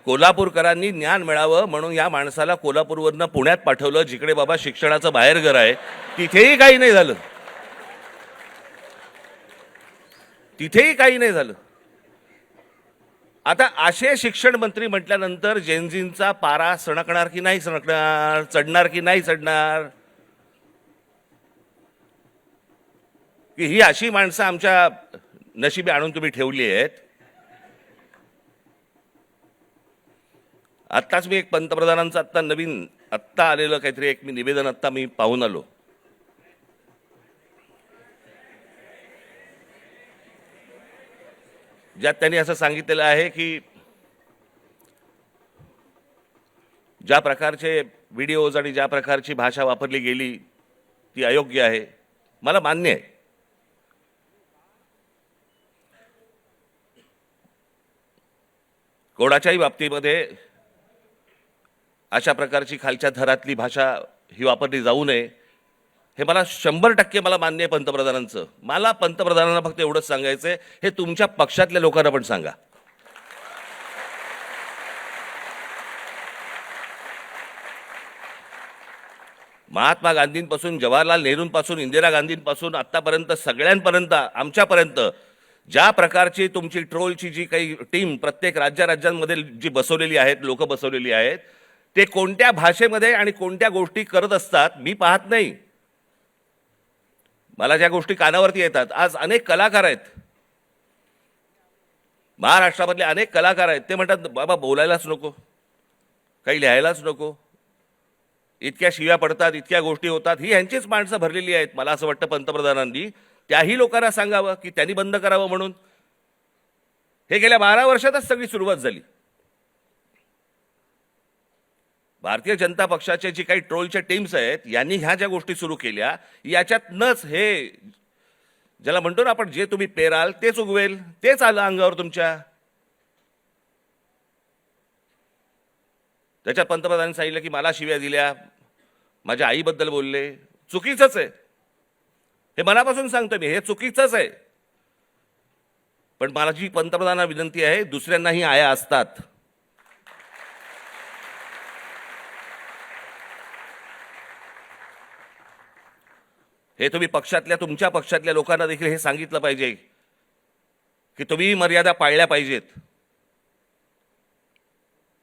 कोल्हापूरकरांनी ज्ञान मिळावं म्हणून या माणसाला कोल्हापूरवरनं पुण्यात पाठवलं, जिकडे बाबा शिक्षणाचं बाहेरघर आहे. तिथेही काही नाही झालं. तिथेही काही नाही झालं. आता असे शिक्षण मंत्री म्हटल्यानंतर जेनझींचा पारा सणकणार की नाही सणकणार, चढणार की नाही चढणार, की ही अशी माणसं आमच्या नशिबी आणून तुम्ही ठेवली आहेत. आत्ताच मी एक पंतप्रधानांचं आत्ता आलेलं काहीतरी एक निवेदन आत्ता मी पाहून आलो. ज्यात त्यांनी असं सांगितलेलं आहे की ज्या प्रकारचे व्हिडिओज आणि ज्या प्रकारची भाषा वापरली गेली ती अयोग्य आहे. मला मान्य आहे. कोणाच्याही बाबतीमध्ये अशा प्रकारची खालच्या थरातली भाषा ही वापरली जाऊ नये, हे मला 100% मला मान्य आहे पंतप्रधानांचं. मला पंतप्रधानांना फक्त एवढंच सांगायचंय, हे तुमच्या पक्षातल्या लोकांना पण सांगा. महात्मा गांधींपासून जवाहरलाल नेहरूंपासून इंदिरा गांधींपासून आत्तापर्यंत सगळ्यांपर्यंत आमच्यापर्यंत ज्या प्रकारची तुमची ट्रोलची जी काही टीम प्रत्येक राज्यांमध्ये जी बसवलेली आहेत, लोक बसवलेली आहेत, ते कोणत्या भाषेमध्ये आणि कोणत्या गोष्टी करत असतात मी पाहत नाही. मला ज्या गोष्टी कानावरती येतात, आज अनेक कलाकार आहेत महाराष्ट्रामधले, अनेक कलाकार आहेत, ते म्हणतात बाबा बोलायलाच नको, काही लिहायलाच नको, इतक्या शिव्या पडतात, इतक्या गोष्टी होतात. ही यांचीच माणसं भरलेली आहेत. मला असं वाटतं पंतप्रधानांनी त्याही लोकांना सांगावं की त्यांनी बंद करावं म्हणून. हे गेल्या 12 वर्षातच सगळी सुरुवात झाली. भारतीय जनता पक्षाचे जी काही ट्रोलच्या टीम्स आहेत यांनी ह्या ज्या गोष्टी सुरू केल्या, याच्यातनंच हे ज्याला म्हणतो ना आपण, जे तुम्ही पेराल तेच उगवेल, तेच आलं अंगावर तुमच्या. त्याच्यात पंतप्रधानांनी सांगितलं की मला शिव्या दिल्या, माझ्या आईबद्दल बोलले. चुकीचंच आहे, हे मनापासून सांगतो मी, हे चुकीचंच आहे. पण माझी पंतप्रधानांना विनंती आहे, दुसऱ्यांनाही आया असतात. हे तुम्ही तुमच्या पक्षातल्या लोकांना देखील हे सांगितलं पाहिजे की तुम्ही मर्यादा पाळल्या पाहिजेत.